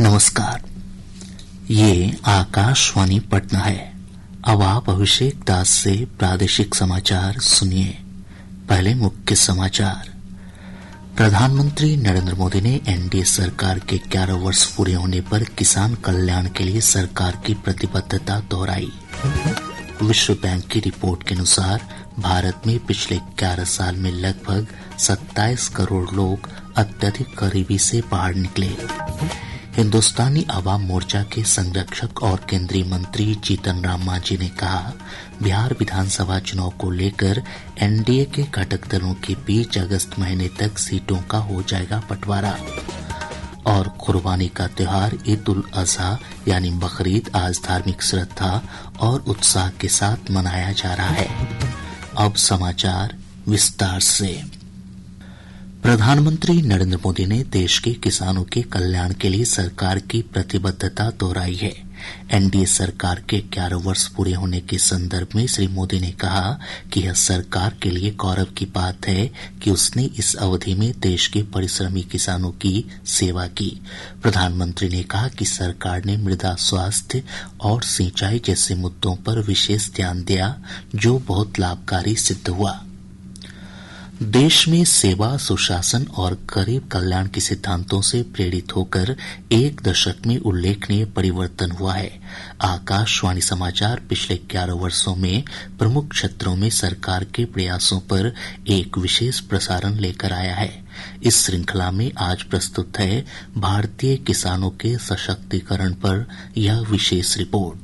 नमस्कार, ये आकाशवाणी पटना है। अब आप अभिषेक दास से प्रादेशिक समाचार सुनिए। पहले मुख्य समाचार। प्रधानमंत्री नरेंद्र मोदी ने एनडीए सरकार के 11 वर्ष पूरे होने पर किसान कल्याण के लिए सरकार की प्रतिबद्धता दोहराई। विश्व बैंक की रिपोर्ट के अनुसार भारत में पिछले 11 साल में लगभग 27 करोड़ लोग अत्यधिक गरीबी से बाहर निकले। हिंदुस्तानी अवाम मोर्चा के संरक्षक और केंद्रीय मंत्री जीतन राम मांझी ने कहा, बिहार विधानसभा चुनाव को लेकर एनडीए के घटक दलों के बीच अगस्त महीने तक सीटों का हो जाएगा बंटवारा। और कुर्बानी का त्योहार ईद उल अजहा यानी बकरीद आज धार्मिक श्रद्धा और उत्साह के साथ मनाया जा रहा है। अब समाचार विस्तार से। प्रधानमंत्री नरेंद्र मोदी ने देश के किसानों के कल्याण के लिए सरकार की प्रतिबद्धता दोहराई है। एनडीए सरकार के 11 वर्ष पूरे होने के संदर्भ में श्री मोदी ने कहा कि यह सरकार के लिए गौरव की बात है कि उसने इस अवधि में देश के परिश्रमी किसानों की सेवा की। प्रधानमंत्री ने कहा कि सरकार ने मृदा स्वास्थ्य और सिंचाई जैसे मुद्दों पर विशेष ध्यान दिया, जो बहुत लाभकारी सिद्ध हुआ। देश में सेवा, सुशासन और गरीब कल्याण के सिद्धांतों से प्रेरित होकर एक दशक में उल्लेखनीय परिवर्तन हुआ है। आकाशवाणी समाचार पिछले 11 वर्षों में प्रमुख क्षेत्रों में सरकार के प्रयासों पर एक विशेष प्रसारण लेकर आया है। इस श्रृंखला में आज प्रस्तुत है भारतीय किसानों के सशक्तिकरण पर यह विशेष रिपोर्ट।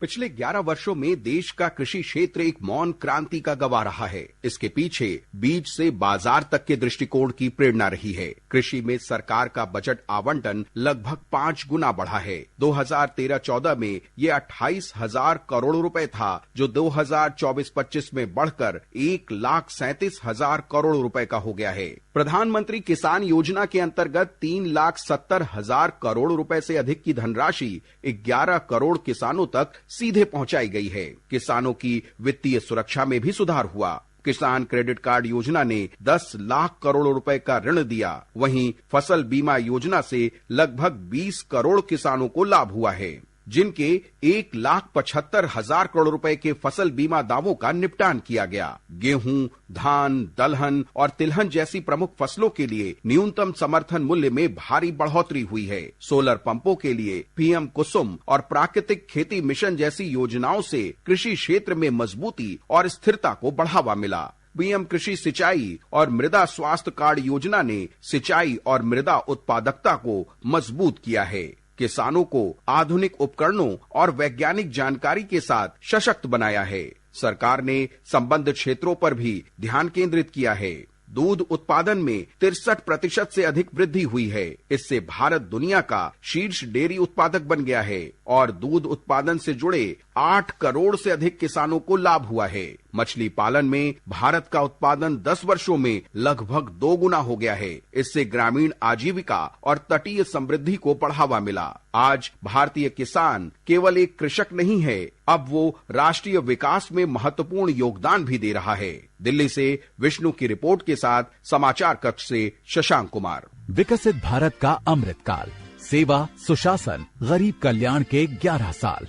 पिछले 11 वर्षों में देश का कृषि क्षेत्र एक मौन क्रांति का गवाह रहा है। इसके पीछे बीज से बाजार तक के दृष्टिकोण की प्रेरणा रही है। कृषि में सरकार का बजट आवंटन लगभग 5 गुना बढ़ा है। 2013-14 में ये 28,000 करोड़ रुपए था, जो 2024-25 में बढ़कर 1,37,000 करोड़ रुपए का हो गया है। प्रधानमंत्री किसान योजना के अंतर्गत 3,70,000 करोड़ रुपए से अधिक की धनराशि 11 करोड़ किसानों तक सीधे पहुंचाई गई है। किसानों की वित्तीय सुरक्षा में भी सुधार हुआ। किसान क्रेडिट कार्ड योजना ने 10 लाख करोड़ रुपए का ऋण दिया। वहीं फसल बीमा योजना से लगभग 20 करोड़ किसानों को लाभ हुआ है, जिनके 1,75,000 करोड़ रुपए के फसल बीमा दावों का निपटान किया गया। गेहूं, धान, दलहन और तिलहन जैसी प्रमुख फसलों के लिए न्यूनतम समर्थन मूल्य में भारी बढ़ोतरी हुई है। सोलर पंपों के लिए पीएम कुसुम और प्राकृतिक खेती मिशन जैसी योजनाओं से कृषि क्षेत्र में मजबूती और स्थिरता को बढ़ावा मिला। पीएम कृषि सिंचाई और मृदा स्वास्थ्य कार्ड योजना ने सिंचाई और मृदा उत्पादकता को मजबूत किया है। किसानों को आधुनिक उपकरणों और वैज्ञानिक जानकारी के साथ सशक्त बनाया है। सरकार ने संबद्ध क्षेत्रों पर भी ध्यान केंद्रित किया है। दूध उत्पादन में 63% से अधिक वृद्धि हुई है। इससे भारत दुनिया का शीर्ष डेयरी उत्पादक बन गया है और दूध उत्पादन से जुड़े 8 करोड़ से अधिक किसानों को लाभ हुआ है। मछली पालन में भारत का उत्पादन 10 वर्षों में लगभग 2 गुना हो गया है। इससे ग्रामीण आजीविका और तटीय समृद्धि को बढ़ावा मिला। आज भारतीय किसान केवल एक कृषक नहीं है, अब वो राष्ट्रीय विकास में महत्वपूर्ण योगदान भी दे रहा है। दिल्ली से विष्णु की रिपोर्ट के साथ समाचार कक्ष से शशांक कुमार। विकसित भारत का अमृतकाल, सेवा, सुशासन, गरीब कल्याण के 11 साल।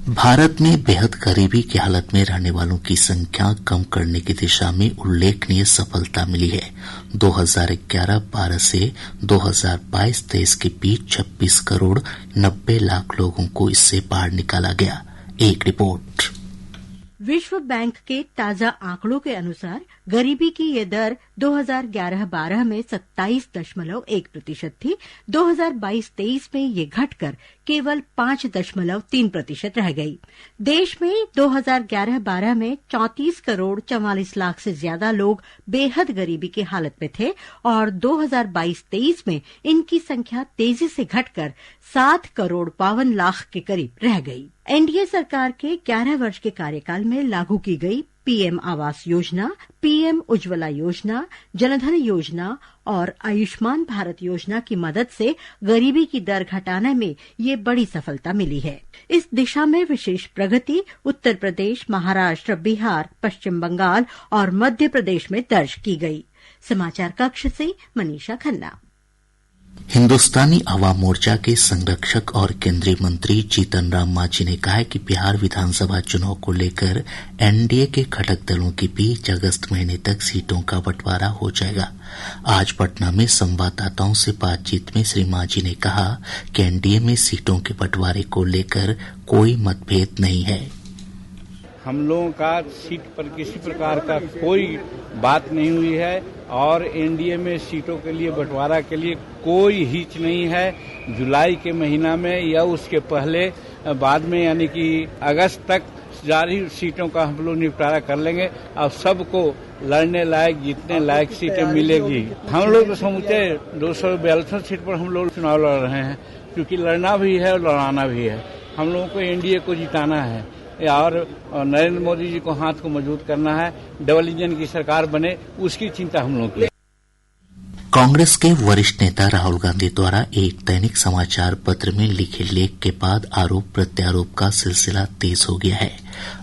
भारत में बेहद गरीबी की हालत में रहने वालों की संख्या कम करने की दिशा में उल्लेखनीय सफलता मिली है। 2011-12 से 2022-23 के बीच 26 करोड़ 90 लाख लोगों को इससे बाहर निकाला गया। एक रिपोर्ट। विश्व बैंक के ताजा आंकड़ों के अनुसार गरीबी की ये दर 2011-12 में 27.1% थी। 2022-23 में ये घटकर केवल 5.3% रह गई। देश में 2011-12 में 34 करोड़ 44 लाख से ज्यादा लोग बेहद गरीबी की हालत में थे और 2022-23 में इनकी संख्या तेजी से घटकर 7 करोड़ 52 लाख के करीब रह गई। एनडीए सरकार के 11 वर्ष के कार्यकाल में लागू की गई पीएम आवास योजना, पीएम उज्ज्वला योजना, जनधन योजना और आयुष्मान भारत योजना की मदद से गरीबी की दर घटाने में ये बड़ी सफलता मिली है। इस दिशा में विशेष प्रगति उत्तर प्रदेश, महाराष्ट्र, बिहार, पश्चिम बंगाल और मध्य प्रदेश में दर्ज की गई। समाचार कक्ष से मनीषा खन्ना। हिंदुस्तानी अवाम मोर्चा के संरक्षक और केंद्रीय मंत्री जीतन राम मांझी ने कहा है कि बिहार विधानसभा चुनाव को लेकर एनडीए के घटक दलों के बीच अगस्त महीने तक सीटों का बंटवारा हो जाएगा। आज पटना में संवाददाताओं से बातचीत में श्री मांझी ने कहा कि एनडीए में सीटों के बंटवारे को लेकर कोई मतभेद नहीं है। हम लोगों का सीट पर किसी प्रकार का कोई बात नहीं हुई है और एनडीए में सीटों के लिए बंटवारा के लिए कोई हिच नहीं है। जुलाई के महीना में या उसके पहले बाद में यानी कि अगस्त तक जारी सीटों का हम लोग निपटारा कर लेंगे और सबको लड़ने लायक जितने लायक सीटें मिलेगी। हम लोग तो समूचे 242 सीट पर हम लोग चुनाव लड़ रहे हैं, क्योंकि लड़ना भी है और लड़ाना भी है। हम लोगों को एनडीए को जिताना है और नरेंद्र मोदी जी को हाथ को मजबूत करना है। डबल इंजन की सरकार बने, उसकी चिंता हम लोगों की। कांग्रेस के वरिष्ठ नेता राहुल गांधी द्वारा एक दैनिक समाचार पत्र में लिखे लेख के बाद आरोप प्रत्यारोप का सिलसिला तेज हो गया है।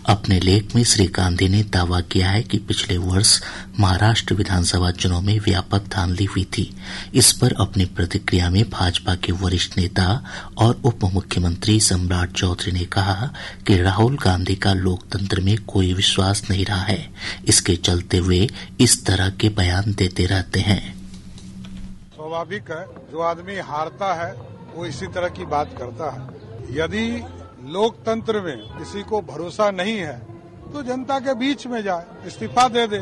अपने लेख में श्री गांधी ने दावा किया है कि पिछले वर्ष महाराष्ट्र विधानसभा चुनाव में व्यापक धांधली हुई थी। इस पर अपनी प्रतिक्रिया में भाजपा के वरिष्ठ नेता और उप मुख्यमंत्री सम्राट चौधरी ने कहा कि राहुल गांधी का लोकतंत्र में कोई विश्वास नहीं रहा है, इसके चलते वे इस तरह के बयान देते रहते हैं। स्वाभाविक है, जो आदमी हारता है वो इसी तरह की बात करता है। यदि लोकतंत्र में किसी को भरोसा नहीं है तो जनता के बीच में जाए, इस्तीफा दे दे।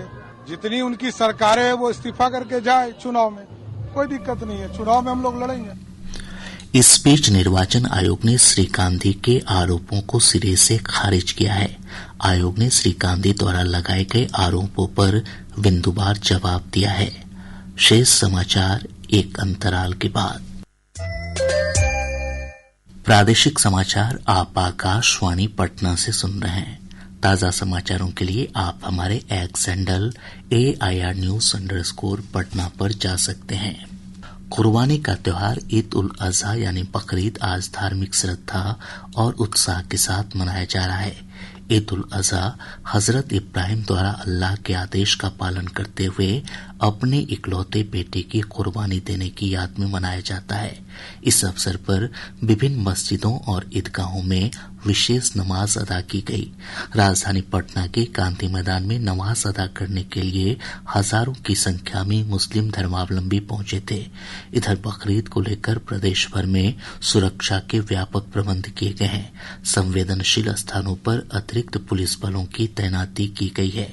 जितनी उनकी सरकारें है वो इस्तीफा करके जाए चुनाव में, कोई दिक्कत नहीं है। चुनाव में हम लोग लड़ेंगे। इस बीच निर्वाचन आयोग ने श्री गांधी के आरोपों को सिरे से खारिज किया है। आयोग ने श्री गांधी द्वारा लगाए गए आरोपों पर बिंदुवार जवाब दिया है। शेष समाचार एक अंतराल के बाद। प्रादेशिक समाचार आप आकाशवाणी पटना से सुन रहे हैं। ताजा समाचारों के लिए आप हमारे एक्स हैंडल AIR News _ पर जा सकते हैं। कुर्बानी का त्योहार ईद उल अजहा यानी बकरीद आज धार्मिक श्रद्धा और उत्साह के साथ मनाया जा रहा है। ईद उल अजहा हजरत इब्राहिम द्वारा अल्लाह के आदेश का पालन करते हुए अपने इकलौते बेटे की कुर्बानी देने की याद में मनाया जाता है। इस अवसर पर विभिन्न मस्जिदों और ईदगाहों में विशेष नमाज अदा की गई। राजधानी पटना के गांधी मैदान में नमाज अदा करने के लिए हजारों की संख्या में मुस्लिम धर्मावलंबी पहुंचे थे। इधर बकरीद को लेकर प्रदेश भर में सुरक्षा के व्यापक प्रबंध किए गए हैं। संवेदनशील स्थानों पर अतिरिक्त पुलिस बलों की तैनाती की गई है।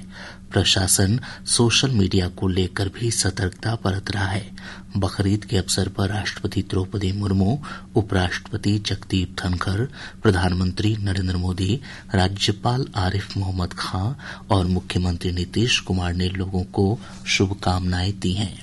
प्रशासन सोशल मीडिया को लेकर भी सतर्कता बरत रहा है। बकरीद के अवसर पर राष्ट्रपति द्रौपदी मुर्मू, उपराष्ट्रपति जगदीप धनखड़, प्रधानमंत्री नरेंद्र मोदी, राज्यपाल आरिफ मोहम्मद खां और मुख्यमंत्री नीतीश कुमार ने लोगों को शुभकामनाएं दी हैं।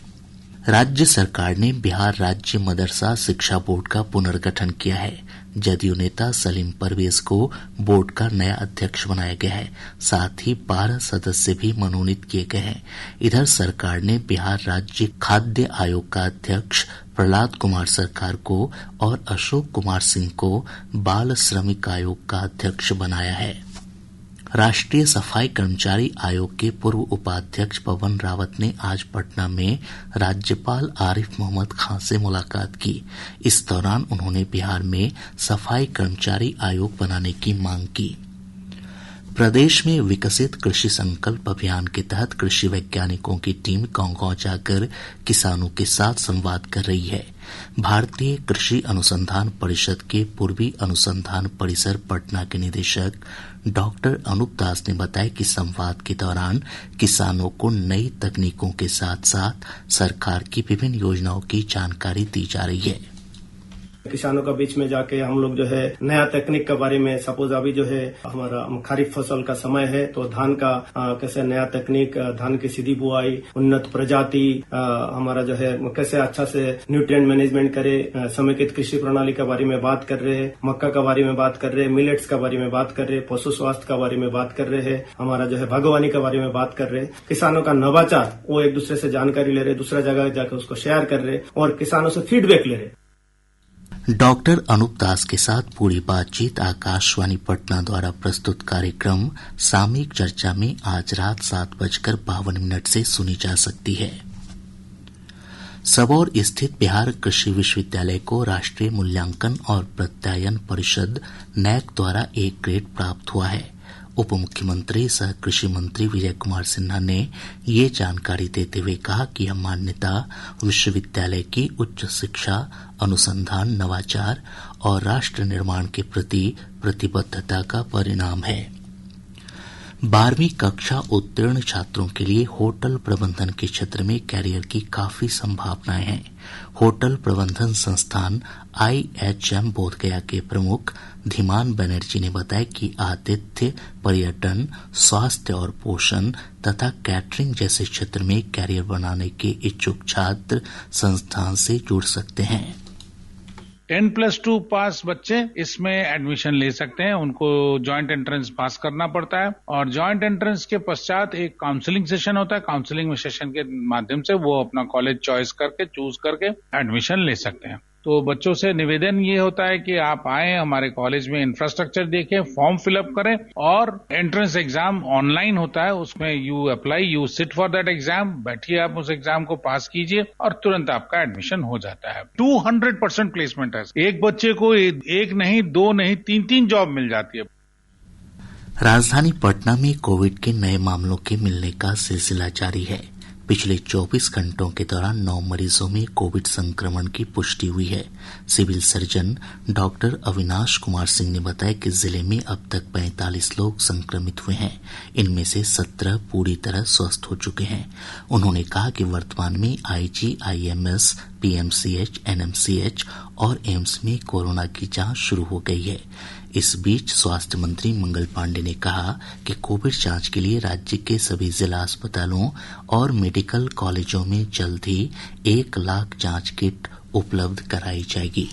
राज्य सरकार ने बिहार राज्य मदरसा शिक्षा बोर्ड का पुनर्गठन किया है। जदयू नेता सलीम परवेज को बोर्ड का नया अध्यक्ष बनाया गया है। साथ ही 12 सदस्य भी मनोनीत किए गए हैं। इधर सरकार ने बिहार राज्य खाद्य आयोग का अध्यक्ष प्रहलाद कुमार सरकार को और अशोक कुमार सिंह को बाल श्रमिक आयोग का अध्यक्ष बनाया है। राष्ट्रीय सफाई कर्मचारी आयोग के पूर्व उपाध्यक्ष पवन रावत ने आज पटना में राज्यपाल आरिफ मोहम्मद खां से मुलाकात की। इस दौरान उन्होंने बिहार में सफाई कर्मचारी आयोग बनाने की मांग की। प्रदेश में विकसित कृषि संकल्प अभियान के तहत कृषि वैज्ञानिकों की टीम गांव-गांव जाकर किसानों के साथ संवाद कर रही है। भारतीय कृषि अनुसंधान परिषद के पूर्वी अनुसंधान परिसर पटना के निदेशक डॉक्टर अनूप दास ने बताया कि संवाद के दौरान किसानों को नई तकनीकों के साथ साथ सरकार की विभिन्न योजनाओं की जानकारी दी जा रही है। किसानों का बीच में जाके हम लोग जो है नया तकनीक के बारे में, सपोज अभी जो है हमारा खरीफ फसल का समय है तो धान का कैसे नया तकनीक, धान की सीधी बुआई, उन्नत प्रजाति, हमारा जो है कैसे अच्छा से न्यूट्रिएंट मैनेजमेंट करे, समेकित कृषि प्रणाली के बारे में बात कर रहे हैं, मक्का के बारे में बात कर रहे हैं, मिलेट्स के बारे में बात कर रहे हैं, पशु स्वास्थ्य के बारे में बात कर रहे हैं, हमारा जो है बागवानी के बारे में बात कर रहे हैं। किसानों का नवाचार, वो एक दूसरे से जानकारी ले रहे, दूसरा जगह जाकर उसको शेयर कर रहे और किसानों से फीडबैक ले रहे। डॉक्टर अनूप दास के साथ पूरी बातचीत आकाशवाणी पटना द्वारा प्रस्तुत कार्यक्रम सामयिक चर्चा में आज रात 7:52 से सुनी जा सकती है। सबौर स्थित बिहार कृषि विश्वविद्यालय को राष्ट्रीय मूल्यांकन और प्रत्यायन परिषद नैक द्वारा A ग्रेड प्राप्त हुआ है। उप मुख्यमंत्री सह कृषि मंत्री विजय कुमार सिन्हा ने ये जानकारी देते हुए कहा कि यह मान्यता विश्वविद्यालय की उच्च शिक्षा, अनुसंधान, नवाचार और राष्ट्र निर्माण के प्रति प्रतिबद्धता का परिणाम है। 12वीं कक्षा उत्तीर्ण छात्रों के लिए होटल प्रबंधन के क्षेत्र में कैरियर की काफी संभावनाएं हैं। होटल प्रबंधन संस्थान IHM बोधगया के प्रमुख धीमान बनर्जी ने बताया कि आतिथ्य, पर्यटन, स्वास्थ्य और पोषण तथा कैटरिंग जैसे क्षेत्र में कैरियर बनाने के इच्छुक छात्र संस्थान से जुड़ सकते हैं। 10+2 पास बच्चे इसमें एडमिशन ले सकते हैं। उनको जॉइंट एंट्रेंस पास करना पड़ता है और जॉइंट एंट्रेंस के पश्चात एक काउंसलिंग सेशन होता है। काउंसलिंग सेशन के माध्यम से वो अपना कॉलेज चॉइस करके, चूज करके एडमिशन ले सकते हैं। तो बच्चों से निवेदन ये होता है कि आप आए, हमारे कॉलेज में इंफ्रास्ट्रक्चर देखें, फॉर्म फिलअप करें और एंट्रेंस एग्जाम ऑनलाइन होता है, उसमें you apply, you sit for that exam, बैठिए, आप उस एग्जाम को पास कीजिए और तुरंत आपका एडमिशन हो जाता है। 200% प्लेसमेंट है। एक बच्चे को एक नहीं, दो नहीं, तीन जॉब मिल जाती है। राजधानी पटना में कोविड के नए मामलों के मिलने का सिलसिला जारी है। पिछले 24 घंटों के दौरान 9 मरीजों में कोविड संक्रमण की पुष्टि हुई है। Civil surgeon doctor Avinash Kumar Singh ने बताया कि जिले में अब तक 45 लोग संक्रमित हुए हैं। इनमें से 17 पूरी तरह स्वस्थ हो चुके हैं। उन्होंने कहा कि वर्तमान में IGIMS, PMCH, NMCH और एम्स में कोरोना की जांच शुरू हो गई है। इस बीच स्वास्थ्य मंत्री मंगल पांडे ने कहा कि कोविड जांच के लिए राज्य के सभी जिला अस्पतालों और मेडिकल कॉलेजों में जल्द ही 1 लाख जांच किट उपलब्ध कराई जाएगी।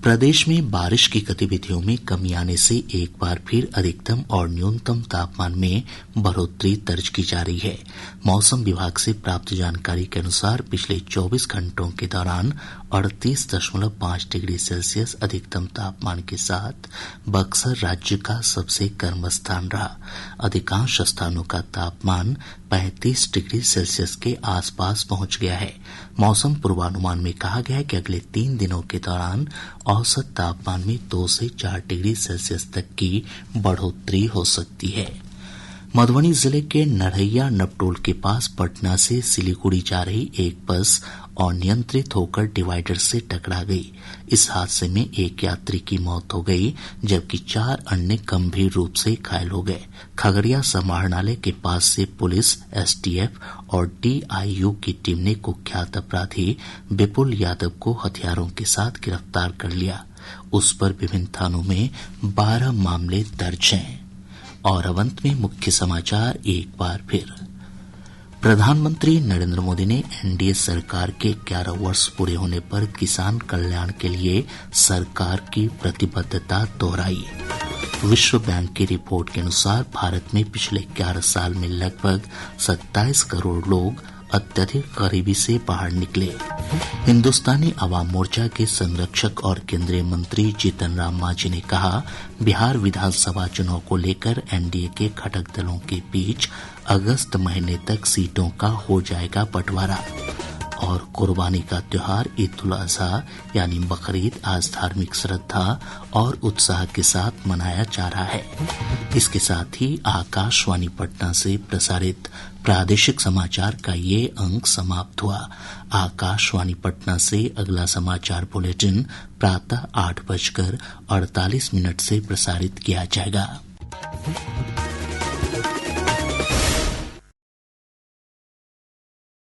प्रदेश में बारिश की गतिविधियों में कमी आने से एक बार फिर अधिकतम और न्यूनतम तापमान में बढ़ोतरी दर्ज की जा रही है। मौसम विभाग से प्राप्त जानकारी के अनुसार पिछले 24 घंटों के दौरान 38.5 डिग्री सेल्सियस अधिकतम तापमान के साथ बक्सर राज्य का सबसे गर्म स्थान रहा। अधिकांश स्थानों का तापमान 35 डिग्री सेल्सियस के आसपास पहुंच गया है। मौसम पूर्वानुमान में कहा गया है कि अगले 3 दिनों के दौरान औसत तापमान में 2 से 4 डिग्री सेल्सियस तक की बढ़ोतरी हो सकती है। मधुबनी जिले के नरहैया नपटोल के पास पटना से सिलीगुड़ी जा रही एक बस अनियंत्रित होकर डिवाइडर से टकरा गई। इस हादसे में एक यात्री की मौत हो गई जबकि 4 अन्य गंभीर रूप से घायल हो गए। खगड़िया समाहरणालय के पास से पुलिस, STF और DIU की टीम ने कुख्यात अपराधी विपुल यादव को हथियारों के साथ गिरफ्तार कर लिया। उस पर विभिन्न थानों में 12 मामले दर्ज हैं। और अब अंत में मुख्य समाचार एक बार फिर। प्रधानमंत्री नरेंद्र मोदी ने NDA सरकार के 11 वर्ष पूरे होने पर किसान कल्याण के लिए सरकार की प्रतिबद्धता दोहराई। विश्व बैंक की रिपोर्ट के अनुसार भारत में पिछले 11 साल में लगभग 27 करोड़ लोग अत्यधिक गरीबी से बाहर निकले। हिंदुस्तानी अवाम मोर्चा के संरक्षक और केंद्रीय मंत्री जीतन राम मांझी ने कहा, बिहार विधानसभा चुनाव को लेकर NDA के घटक दलों के बीच अगस्त महीने तक सीटों का हो जाएगा बंटवारा। और कुर्बानी का त्योहार ईद उल अजहा यानी बकरीद आज धार्मिक श्रद्धा और उत्साह के साथ मनाया जा रहा है। इसके साथ ही आकाशवाणी पटना से प्रसारित प्रादेशिक समाचार का ये अंक समाप्त हुआ। आकाशवाणी पटना से अगला समाचार बुलेटिन प्रातः 8:48 से प्रसारित किया जाएगा।